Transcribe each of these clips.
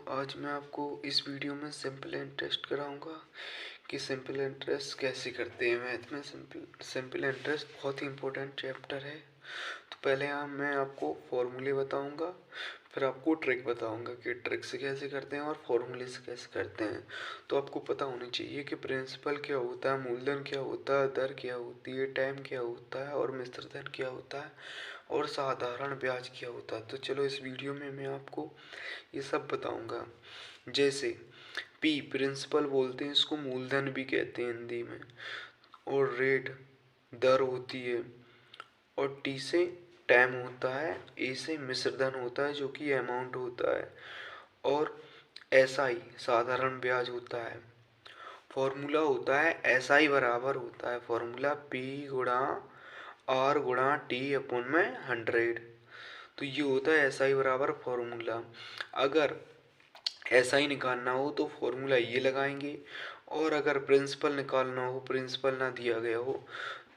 आज मैं आपको इस वीडियो में सिंपल इंटरेस्ट कराऊंगा कि सिंपल इंटरेस्ट कैसे करते हैं। मैथ में सिंपल इंटरेस्ट बहुत ही इम्पोर्टेंट चैप्टर है। तो पहले मैं आपको फॉर्मूले बताऊंगा, फिर आपको ट्रिक बताऊंगा कि ट्रिक से कैसे करते हैं और फॉर्मूले से कैसे करते हैं। तो आपको पता होनी चाहिए कि प्रिंसिपल क्या होता है, मूलधन क्या होता है, दर क्या होती है, टाइम क्या होता है और मिश्र धन क्या होता है और साधारण ब्याज क्या होता है। तो चलो इस वीडियो में मैं आपको ये सब बताऊंगा। जैसे पी प्रिंसिपल बोलते हैं, इसको मूलधन भी कहते हैं हिंदी में, और रेट दर होती है, और टी से टाइम होता है, ए से मिश्र धन होता है जो कि अमाउंट होता है, और एस आई साधारण ब्याज होता है। फॉर्मूला होता है एस आई बराबर होता है फॉर्मूला पी गुणा आर गुणा टी अपन में 100। तो ये होता है एस आई बराबर फॉर्मूला। अगर ऐसा ही निकालना हो तो फॉर्मूला ये लगाएंगे, और अगर प्रिंसिपल निकालना हो, प्रिंसिपल ना दिया गया हो,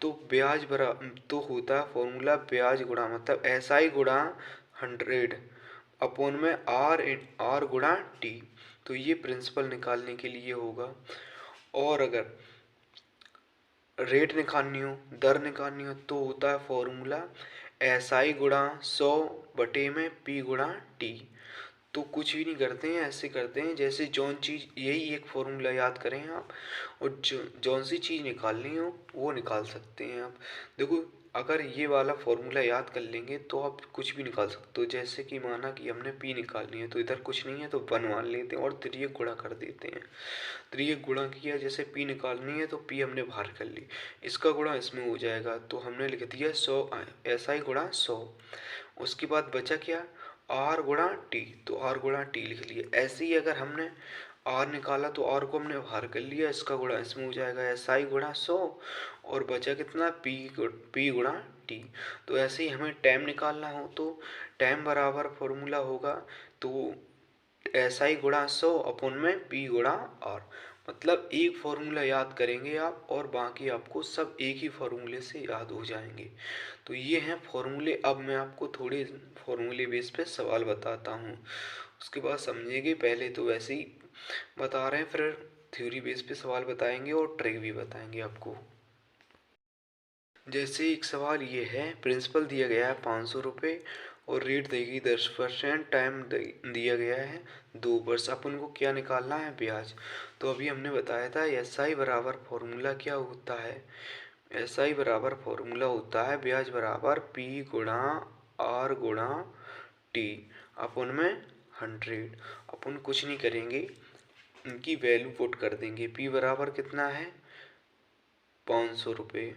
तो ब्याज बरा तो होता है फॉर्मूला ब्याज गुणा मतलब एस आई गुणा 100 अपोन में आर गुणा टी। तो ये प्रिंसिपल निकालने के लिए होगा। और अगर रेट निकालनी हो, दर निकालनी हो, तो होता है फॉर्मूला एस आई गुणा 100 बटे में पी गुणा टी। तो कुछ भी नहीं करते हैं, ऐसे करते हैं जैसे जौन चीज़, यही एक फॉर्मूला याद करें आप, और जौन सी चीज़ निकालनी हो वो निकाल सकते हैं आप। देखो, अगर ये वाला फॉर्मूला याद कर लेंगे तो आप कुछ भी निकाल सकते हो। जैसे कि माना कि हमने पी निकालनी है, तो इधर कुछ नहीं है तो वन मान लेते हैं और त्रियक गुणा कर देते हैं। त्रियक गुणा किया, जैसे पी निकालनी है तो पी हमने बाहर कर ली, इसका गुणा इसमें हो जाएगा, तो हमने लिख दिया 100 एस आई गुणा 100। उसके बाद बचा क्या, आर गुणा टी, तो आर गुणा टी लिख लिया। ऐसे ही अगर हमने आर निकाला तो आर को हमने बाहर कर लिया, इसका गुणा इसमें हो जाएगा एस आई गुणा 100, और बचा कितना पी गुणा टी। तो ऐसे ही हमें टाइम निकालना हो तो टाइम बराबर फॉर्मूला होगा, तो एस आई गुणा 100 अपन में पी गुणा आर। मतलब एक फॉर्मूला याद करेंगे आप और बाकी आपको सब एक ही फॉर्मूले से याद हो जाएंगे। तो ये हैं फॉर्मूले। अब मैं आपको थोड़े फॉर्मूले बेस पे सवाल बताता हूँ, उसके बाद समझेंगे। पहले तो वैसे ही बता रहे हैं, फिर थ्योरी बेस पे सवाल बताएंगे और ट्रिक भी बताएंगे आपको। जैसे एक सवाल ये है, प्रिंसिपल दिया गया है 500 रुपये और रेट दी गई 10%, टाइम दिया गया है 2 वर्ष। अपन को क्या निकालना है, ब्याज। तो अभी हमने बताया था एस आई बराबर फॉर्मूला क्या होता है, एस आई बराबर फॉर्मूला होता है ब्याज बराबर पी गुणा आर गुणा टी अपन में 100। अपन कुछ नहीं करेंगे, इनकी वैल्यू पुट कर देंगे। पी बराबर कितना है 500 रुपये,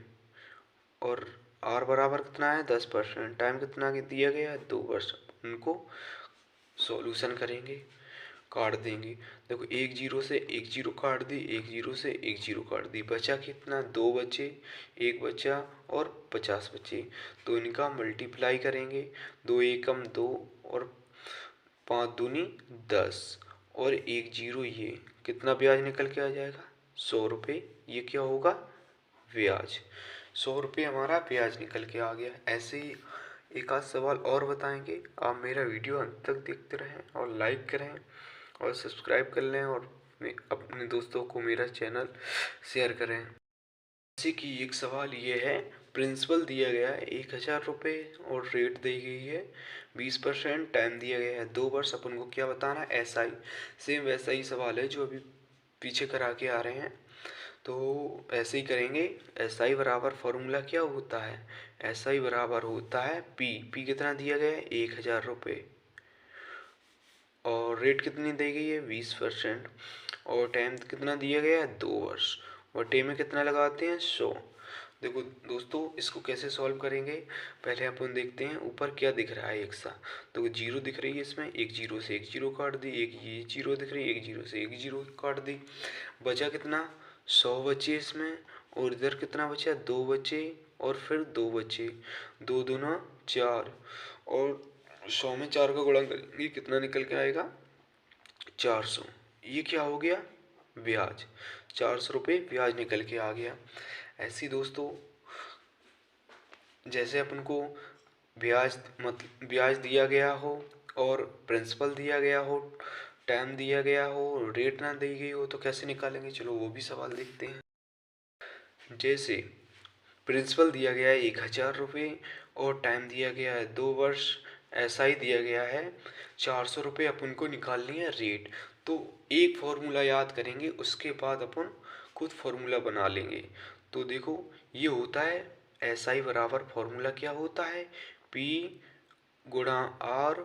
और आर बराबर कितना है 10%, टाइम कितना दिया गया है 2 वर्ष। उनको सॉल्यूशन करेंगे, काट देंगे। देखो, एक जीरो से एक जीरो काट दी, एक जीरो से एक जीरो काट दी, बचा कितना, 2 बचे, एक बचा और 50 बचे। तो इनका मल्टीप्लाई करेंगे, 2 एकम 2 और 5 दूनी 10, और एक जीरो, ये कितना ब्याज निकल के आ जाएगा 100 रुपये। ये क्या होगा, ब्याज। 100 रुपये हमारा ब्याज निकल के आ गया। ऐसे ही एक आध सवाल और बताएंगे। आप मेरा वीडियो अंत तक देखते रहें और लाइक करें और सब्सक्राइब कर लें, और अपने दोस्तों को मेरा चैनल शेयर करें। जैसे कि एक सवाल ये है, प्रिंसिपल दिया गया है 1000 रुपये और रेट दी गई है 20%, टाइम दिया गया है 2 वर्ष। अपन को क्या बताना है, एस आई। सेम वैसा ही सवाल है जो अभी पीछे करा के आ रहे हैं, तो ऐसे ही करेंगे। एस आई बराबर फॉर्मूला क्या होता है, एस आई बराबर होता है पी। पी कितना दिया गया है 1000 रुपये, और रेट कितनी दी गई है 20%, और टाइम कितना दिया गया है 2 वर्ष, और टे में कितना लगाते हैं 100। देखो दोस्तों, इसको कैसे सॉल्व करेंगे, पहले अपन देखते हैं ऊपर क्या दिख रहा है एक सा। तो जीरो दिख रही है इसमें, एक जीरो से एक जीरो काट दी, एक ये जीरो दिख रही है, एक जीरो से एक जीरो काट दी, बचा कितना 100 बचे इसमें, और इधर कितना बचा 2 बचे, और फिर 2 बचे, 2 दूना 4, और 100 में 4 का गुणा करेंगे कितना निकल के आएगा 400। ये क्या हो गया, ब्याज। 400 रुपये ब्याज निकल के आ गया। ऐसी दोस्तों, जैसे अपन को ब्याज दिया गया हो और प्रिंसिपल दिया गया हो, टाइम दिया गया हो, रेट ना दी गई हो, तो कैसे निकालेंगे? चलो वो भी सवाल देखते हैं। जैसे प्रिंसिपल दिया गया है 1000 रुपये और टाइम दिया गया है 2 वर्ष, ऐसा ही दिया गया है 400 रुपये, अपन को निकालनी है रेट। तो एक फॉर्मूला याद करेंगे, उसके बाद अपन खुद फॉर्मूला बना लेंगे। तो देखो ये होता है SI बराबर, फॉर्मूला क्या होता है, P गुणा R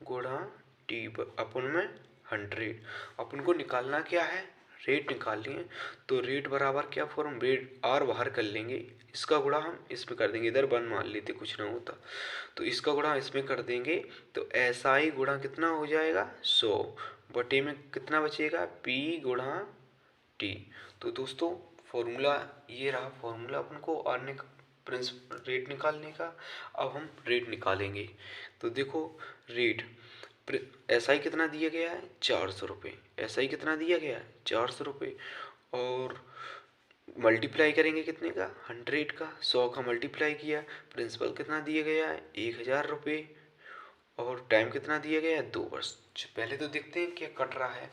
गुणा T अपन में 100। अपन को निकालना क्या है, रेट निकालनी है। तो रेट बराबर क्या फॉर्म, रेट R बाहर कर लेंगे, इसका गुणा हम इसमें कर देंगे, इधर 1 मान लेते कुछ ना होता, तो इसका गुणा इसमें कर देंगे। तो SI गुणा कितना हो जाएगा 100, बटे में कितना बचेगा P गुणा T। तो दोस्तों फॉर्मूला ये रहा, फॉर्मूला अपन को आने रेट निकालने का। अब हम रेट निकालेंगे। तो देखो रेट SI कितना दिया गया है 400 रुपये, SI कितना दिया गया है 400 रुपये, और मल्टीप्लाई करेंगे कितने का, 100 का, 100 का मल्टीप्लाई किया। प्रिंसिपल कितना दिया गया है 1000 रुपये, और टाइम कितना दिया गया है 2 वर्ष। पहले तो देखते हैं क्या कट रहा है।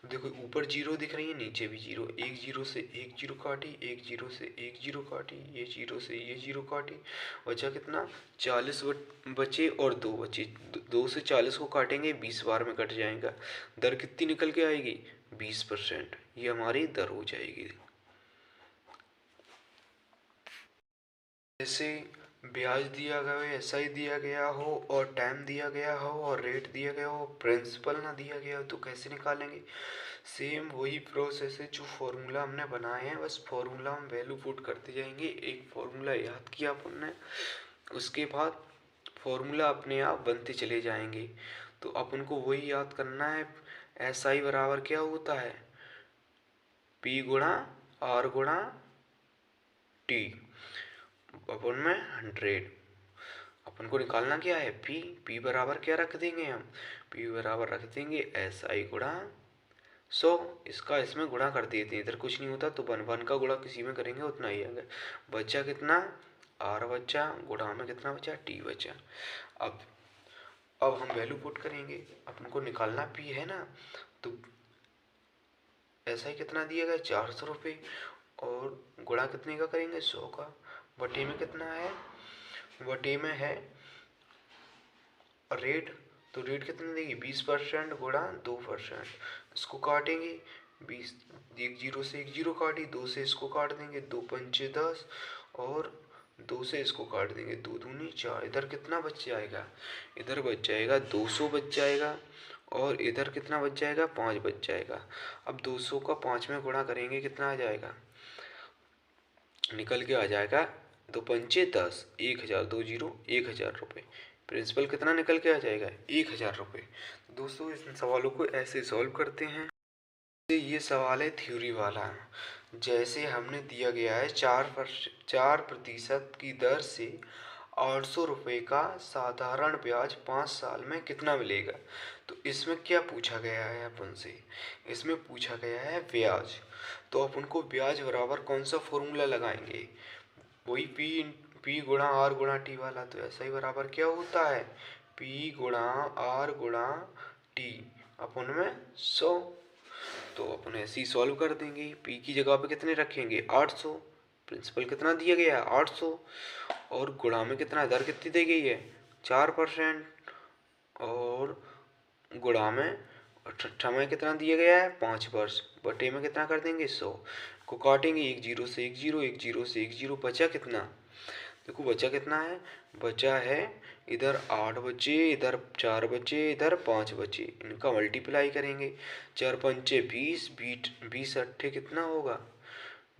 तो देखो ऊपर 0 दिख रही है, नीचे भी 0, एक 0 से एक 0 काटी, एक 0 से एक 0 काटी, ये 0 से ये 0 काटी, बचा कितना 40 बचे और 2 बचे। 2 से 40 को काटेंगे 20 बार में कट जाएगा। दर कितनी निकल के आएगी 20%, ये हमारी दर हो जाएगी। जैसे ब्याज दिया गया हो, SI दिया गया हो, और टाइम दिया गया हो, और रेट दिया गया हो, प्रिंसिपल ना दिया गया हो, तो कैसे निकालेंगे? सेम वही प्रोसेस है जो फॉर्मूला हमने बनाए हैं, बस फॉर्मूला हम वैल्यू पुट करते जाएंगे। एक फॉर्मूला याद किया अपन ने, उसके बाद फॉर्मूला अपने आप बनते चले जाएंगे। तो अपन को वही याद करना है, SI बराबर क्या होता है P गुणा R गुणा T अपन में 100। अपन को निकालना क्या है P बराबर क्या रख देंगे हम, P बराबर रख देंगे SI गुणा 100, इसका इसमें गुणा कर देते हैं, इधर कुछ नहीं होता तो 1 का गुणा किसी में करेंगे उतना ही आएगा। बचा कितना R बचा, गुणा में कितना बचा T बचा। अब हम वैल्यू पुट करेंगे, अपन को निकालना P है ना, तो SI कितना दिया गया 400 रुपये, और गुणा कितने का करेंगे 100 का, बटे में कितना है, बटे में है रेट। तो रेट कितने देगी 20% गुणा 2%, इसको काटेंगे 20, एक 0 से एक 0 काटी, 2 से इसको काट देंगे, 2 पंचे 10, और 2 से इसको काट देंगे, 2 दूनी 4। इधर कितना बच जाएगा, इधर बच जाएगा 200 बच जाएगा, और इधर कितना बच जाएगा 5 बच जाएगा। अब 200 का 5 में गुणा करेंगे कितना आ जाएगा, निकल के आ जाएगा 2 पंचे 10, 1000, 2 0 1000 रुपये। प्रिंसिपल कितना निकल के आ जाएगा 1000 रुपये। दोस्तों इन सवालों को ऐसे सॉल्व करते हैं। ये सवाल है थ्योरी वाला, जैसे हमने दिया गया है 4% की दर से 800 रुपये का साधारण ब्याज 5 साल में कितना मिलेगा। तो इसमें क्या पूछा गया है अपन से, इसमें पूछा गया है ब्याज। तो अपन को ब्याज बराबर कौन सा फॉर्मूला लगाएंगे, वही P गुणा R गुणा T वाला। तो ऐसा ही बराबर क्या होता है P गुणा R गुणा T अपन में 100। तो अपन ऐसे ही सॉल्व कर देंगे, P की जगह पे कितने रखेंगे 800, प्रिंसिपल कितना दिया गया है 800, और गुणा में कितना दर कितनी दी गई है 4%, और गुणा में समय कितना दिया गया है 5 वर्ष, बटे में कितना कर देंगे 100 को काटेंगे, एक 0 से एक 0, एक 0 से एक 0, बचा कितना, देखो बचा कितना है, बचा है इधर 8 बचे, इधर 4 बचे, इधर 5 बचे, इनका मल्टीप्लाई करेंगे, 4 पंचे 20, 20 अट्ठे कितना होगा,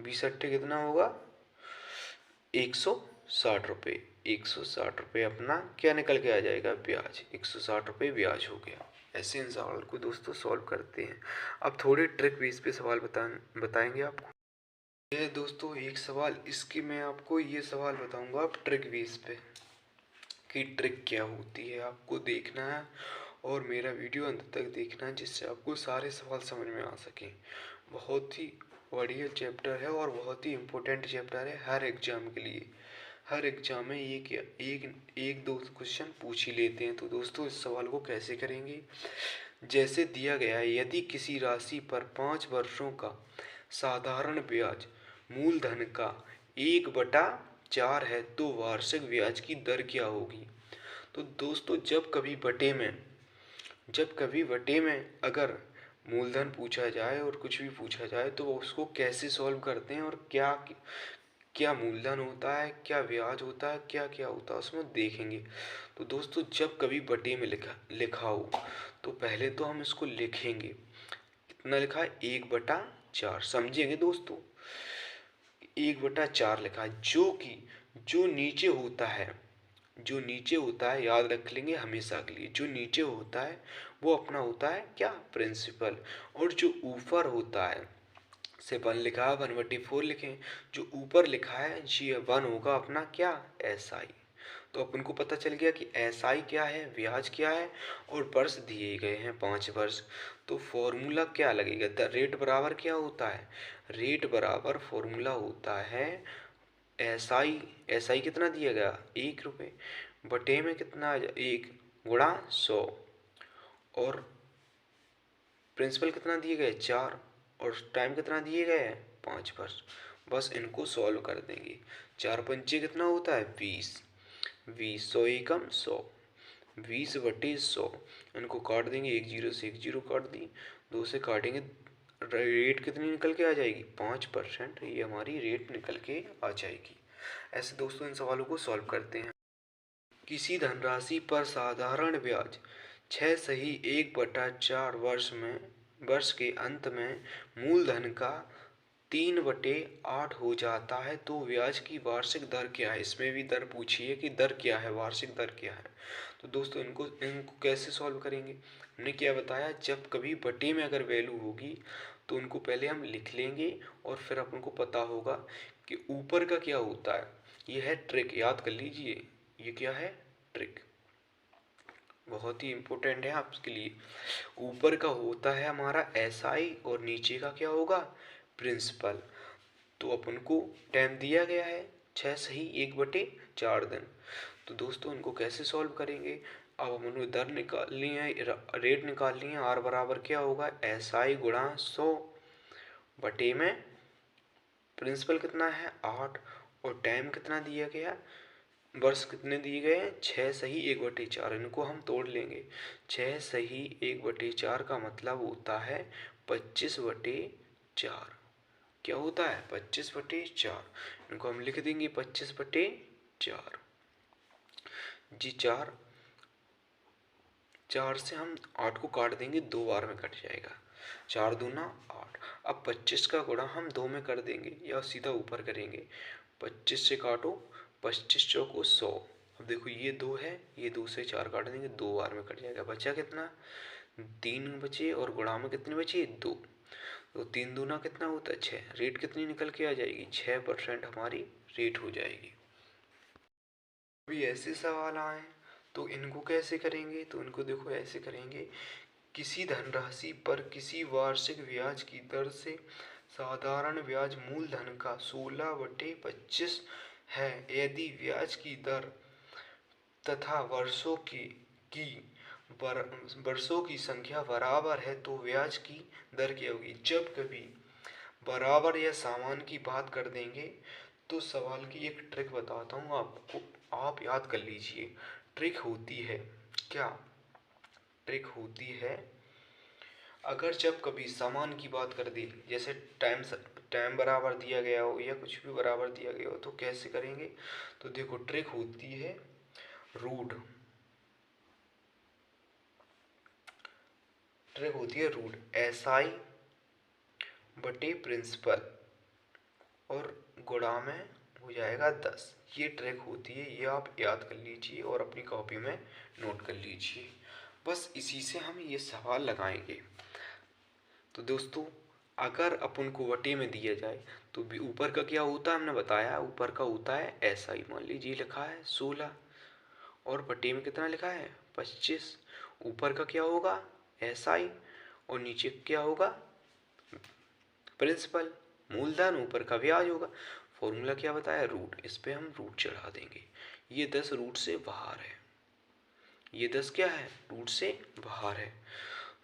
20 अट्ठे कितना होगा 160 रुपये। 160 रुपये अपना क्या निकल के आ जाएगा ब्याज, 160 रुपये ब्याज हो गया। ऐसे इन सवाल को दोस्तों सॉल्व करते हैं। अब थोड़े ट्रिक बेस पे सवाल बताएंगे आपको। ये दोस्तों एक सवाल, इसकी मैं आपको ये सवाल बताऊंगा आप ट्रिक बेस पे कि ट्रिक क्या होती है, आपको देखना है और मेरा वीडियो अंत तक देखना है, जिससे आपको सारे सवाल समझ में आ सकें। बहुत ही बढ़िया चैप्टर है और बहुत ही इम्पोर्टेंट चैप्टर है हर एग्जाम के लिए। हर एग्जाम में एक दो क्वेश्चन पूछ ही लेते हैं। तो दोस्तों इस सवाल को कैसे करेंगे, जैसे दिया गया है, यदि किसी राशि पर 5 वर्षों का साधारण ब्याज मूलधन का 1/4 है तो वार्षिक ब्याज की दर क्या होगी। तो दोस्तों जब कभी बटे में अगर मूलधन पूछा जाए और कुछ भी पूछा जाए तो उसको कैसे सॉल्व करते हैं और क्या क्या मूलधन होता है, क्या ब्याज होता है, क्या क्या होता है उसमें देखेंगे। तो दोस्तों जब कभी बटे में लिखा हो तो पहले तो हम इसको लिखेंगे। कितना लिखा है, 1/4 समझेंगे दोस्तों। 1/4 लिखा है, जो कि जो नीचे होता है याद रख लेंगे हमेशा के लिए। जो नीचे होता है वो अपना होता है क्या, प्रिंसिपल। और जो ऊपर होता है से 1 लिखा है 1/4 लिखें। जो ऊपर लिखा है ये 1 होगा अपना क्या, SI। तो अपन को पता चल गया कि SI क्या है, ब्याज क्या है, और वर्ष दिए गए हैं 5 वर्ष। तो फॉर्मूला क्या लगेगा, द रेट बराबर क्या होता है, रेट बराबर फॉर्मूला होता है SI कितना दिया गया, 1 रुपये, बटे में कितना आ जाए 1 गुणा 100, और प्रिंसिपल कितना दिए गए 4, और टाइम कितना दिए गए हैं 5 वर्ष। बस इनको सॉल्व कर देंगे। 4 पंचे कितना होता है 20, 100 एकम 100, 20/100। इनको काट देंगे, एक जीरो से एक जीरो काट दी, 2 से काटेंगे, रेट कितनी निकल के आ जाएगी 5%। ये हमारी रेट निकल के आ जाएगी। ऐसे दोस्तों इन सवालों को सॉल्व करते हैं। किसी धनराशि पर साधारण ब्याज 6 सही 1/4 वर्ष के अंत में मूलधन का 3/8 हो जाता है तो ब्याज की वार्षिक दर क्या है। इसमें भी दर पूछी है कि दर क्या है, वार्षिक दर क्या है। तो दोस्तों इनको इनको कैसे सॉल्व करेंगे, हमने क्या बताया, जब कभी बटे में अगर वैल्यू होगी तो उनको पहले हम लिख लेंगे और फिर अपन को पता होगा कि ऊपर का क्या होता है। ये है ट्रिक, याद कर लीजिए, ये क्या है, ट्रिक, बहुत ही इम्पोर्टेंट है आपके लिए। ऊपर का होता है हमारा SI और नीचे का क्या होगा, प्रिंसिपल। तो अपन को टाइम दिया गया है 6 सही 1/4 दिन। तो दोस्तों इनको कैसे सॉल्व करेंगे, अब हमने दर निकालनी है, रेट निकालनी है। R बराबर क्या होगा, SI गुणा 100 बटे में प्रिंसिपल कितना है 8, और टाइम कितना दिया गया, वर्ष कितने दिए गए हैं 6 सही 1/4। इनको हम तोड़ लेंगे। 6 सही 1/4 का मतलब होता है 25/4। क्या होता है 25/4। इनको हम लिख देंगे 25/4 जी। 4 से हम 8 को काट देंगे, 2 बार में कट जाएगा, 4 दूना 8। अब 25 का गुणा हम 2 में कर देंगे या सीधा ऊपर करेंगे। 25 से काटो, 25 चौको 100। अब देखो ये 2 है, ये 2 से 4 काट देंगे, 2 बार में कट जाएगा, बचा कितना 3 बचे, और गुणा में कितने बचे 2। तो 3 दूना कितना होता है 6। रेट कितनी निकल के आ जाएगी 6% हमारी रेट हो जाएगी। अभी ऐसे सवाल आए तो इनको कैसे करेंगे, तो इनको देखो ऐसे करेंगे। किसी धनराशि पर किसी वार्षिक ब्याज की दर से साधारण ब्याज मूलधन का 16/25 है। यदि ब्याज की दर तथा की वर्षों की संख्या बराबर है तो ब्याज की दर क्या होगी। जब कभी बराबर या समान की बात कर देंगे तो सवाल की एक ट्रिक बताता हूँ आपको, आप याद कर लीजिए। ट्रिक होती है क्या, ट्रिक होती है अगर जब कभी समान की बात कर दी, जैसे टाइम बराबर दिया गया हो या कुछ भी बराबर दिया गया हो, तो कैसे करेंगे। तो देखो ट्रिक होती है रूट, ट्रिक होती है रूट SI बटे प्रिंसिपल और गुणा में हो जाएगा 10। ये ट्रिक होती है, ये आप याद कर लीजिए और अपनी कॉपी में नोट कर लीजिए। बस इसी से हम ये सवाल लगाएंगे। तो दोस्तों अगर अपन को बटे में दिया जाए तो भी ऊपर का क्या होता है, हमने बताया ऊपर का होता है SI। मान लीजिए लिखा है 16 और बटे में कितना लिखा है 25। ऊपर का क्या होगा SI और नीचे क्या होगा प्रिंसिपल, मूलधन, ऊपर का ब्याज होगा। फॉर्मूला क्या बताया रूट, इस पे हम रूट चढ़ा देंगे। ये 10 रूट से बाहर है, ये 10 क्या है रूट से बाहर है।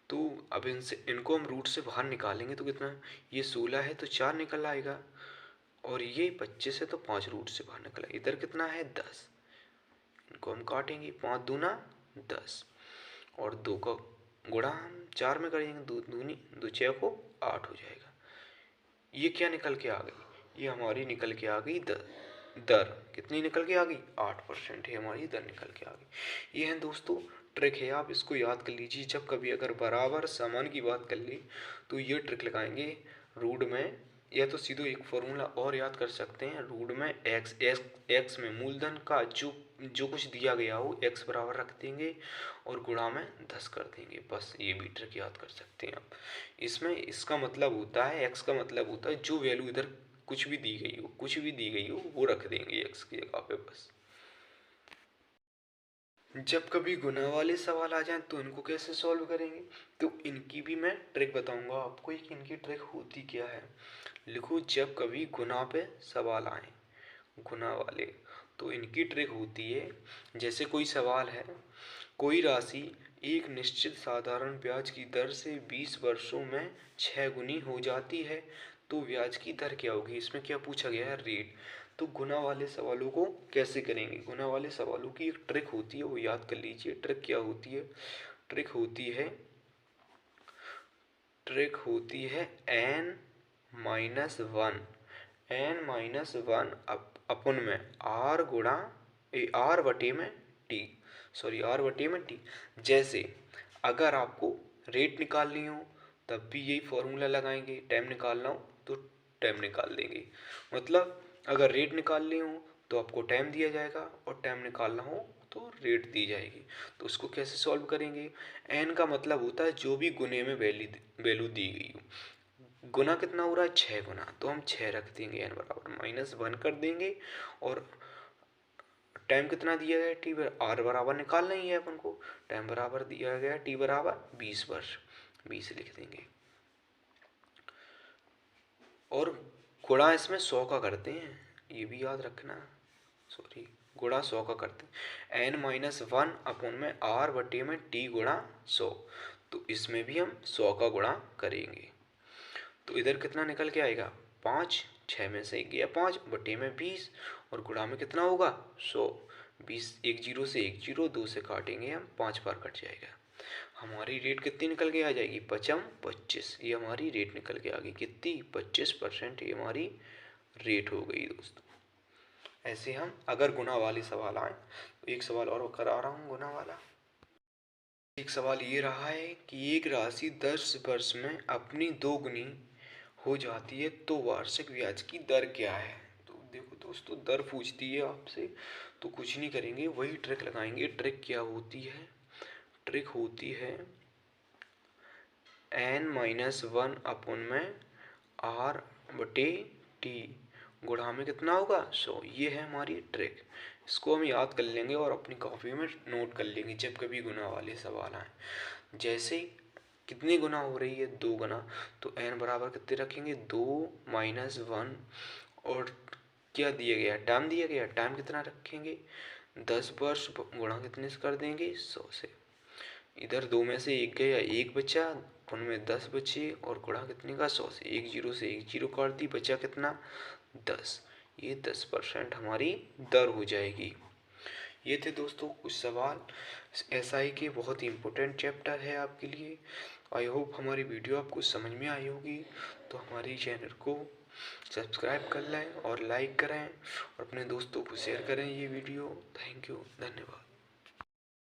तो अब इनको हम रूट से बाहर निकालेंगे तो कितना, ये 16 है तो 4 निकल आएगा, और ये 25 है तो 5 रूट से बाहर निकला। इधर कितना है 10, इनको हम काटेंगे, 5 दूना 10, और 2 का गुणा हम 4 में करेंगे, 2 दूनी 2 6 को 8 हो जाएगा। ये क्या निकल के आ गई, ये हमारी निकल के आ गई दर कितनी निकल के आ गई, 8% है हमारी दर निकल के आ गई। ये है दोस्तों ट्रिक है, आप इसको याद कर लीजिए। जब कभी अगर बराबर समान की बात कर ली तो ये ट्रिक लगाएंगे रूट में, या तो सीधो एक फॉर्मूला और याद कर सकते हैं, रूट में एक्स में मूलधन का जो कुछ दिया गया हो एक्स बराबर रख देंगे और गुणा में 10 कर देंगे, बस ये भी ट्रिक याद कर सकते हैं आप। इसमें इसका मतलब होता है, एक्स का मतलब होता है जो वैल्यू इधर कुछ भी दी गई हो वो रख देंगे एक्स की जगह पे बस। जब कभी गुना वाले सवाल आ जाएं तो इनको कैसे सॉल्व करेंगे, तो इनकी भी मैं ट्रिक बताऊंगा आपको, एक इनकी ट्रिक होती क्या है। लिखो, जब कभी गुना पे सवाल आए, गुना वाले, तो इनकी ट्रिक होती है, जैसे कोई सवाल है, कोई राशि एक निश्चित साधारण ब्याज की दर से 20 वर्षों में 6 गुनी हो जाती है तो ब्याज की दर क्या होगी। इसमें क्या पूछा गया है, रेट। तो गुना वाले सवालों को कैसे करेंगे, गुना वाले सवालों की एक ट्रिक होती है, वो याद कर लीजिए। ट्रिक क्या होती है, ट्रिक होती है n माइनस वन, अपन में r गुणा r बटे में टी। जैसे अगर आपको रेट निकालनी हो तब भी यही फॉर्मूला लगाएंगे, टाइम निकालना हो तो टाइम निकाल देंगे। मतलब अगर रेट निकालनी हो तो आपको टाइम दिया जाएगा और टाइम निकालना हो तो रेट दी जाएगी। तो उसको कैसे सॉल्व करेंगे, एन का मतलब होता है जो भी गुने में वैल्यू दी गई हो। गुना कितना हो रहा है, 6 गुना, तो हम 6 रख देंगे, एन बराबर -1 कर देंगे, और टाइम कितना दिया गया है, टी आर बराबर निकालना ही है अपन को, टाइम बराबर दिया गया टी बराबर 20 वर्ष, 20 लिख देंगे। और गुणा इसमें 100 का करते हैं, ये भी याद रखना, गुणा 100 का करते हैं, n-1 अपन में r बटे में t गुणा 100, तो इसमें भी हम 100 का गुणा करेंगे। तो इधर कितना निकल के आएगा, 5, 6 में से 1 गया 5 बटे में 20, और गुणा में कितना होगा 100, 20, 1 जीरो से 1 जीरो, 2 से काटेंगे हम, 5 बार कट जाएगा। हमारी रेट कितनी निकल के आ जाएगी, 25, ये हमारी रेट निकल के आ गई, कितनी 25%, ये हमारी रेट हो गई दोस्तों। ऐसे हम अगर गुना वाले सवाल आए, तो एक सवाल और करा रहा हूँ गुना वाला। एक सवाल ये रहा है कि एक राशि 10 वर्ष में अपनी 2 गुनी हो जाती है तो वार्षिक ब्याज की दर क्या है। तो देखो दोस्तों, दर पूछती है आपसे तो कुछ नहीं करेंगे, वही ट्रिक लगाएंगे। ट्रिक क्या होती है, ट्रिक होती है n-1 अपन में r बटे टी, गुणा में कितना होगा 100, ये है हमारी ट्रिक। इसको हम याद कर लेंगे और अपनी कॉपी में नोट कर लेंगे जब कभी गुना वाले सवाल आए। जैसे कितनी गुना हो रही है, 2 गुना, तो n बराबर कितने रखेंगे, 2-1, और क्या दिया गया, टाइम दिया गया, टाइम कितना रखेंगे 10 वर्ष, गुणा कितने से कर देंगे 100 से। इधर 2 में से 1 गया, 1 बचा, उनमें 10 बचे, और गुणा कितने का 100 से, 1 जीरो से 1 जीरो काट दी, बचा कितना 10, ये 10% हमारी दर हो जाएगी। ये थे दोस्तों कुछ सवाल, एसआई के बहुत ही इम्पोर्टेंट चैप्टर है आपके लिए। आई होप हमारी वीडियो आपको समझ में आई होगी, तो हमारी चैनल को सब्सक्राइब कर लें और लाइक करें और अपने दोस्तों को शेयर करें ये वीडियो। थैंक यू, धन्यवाद।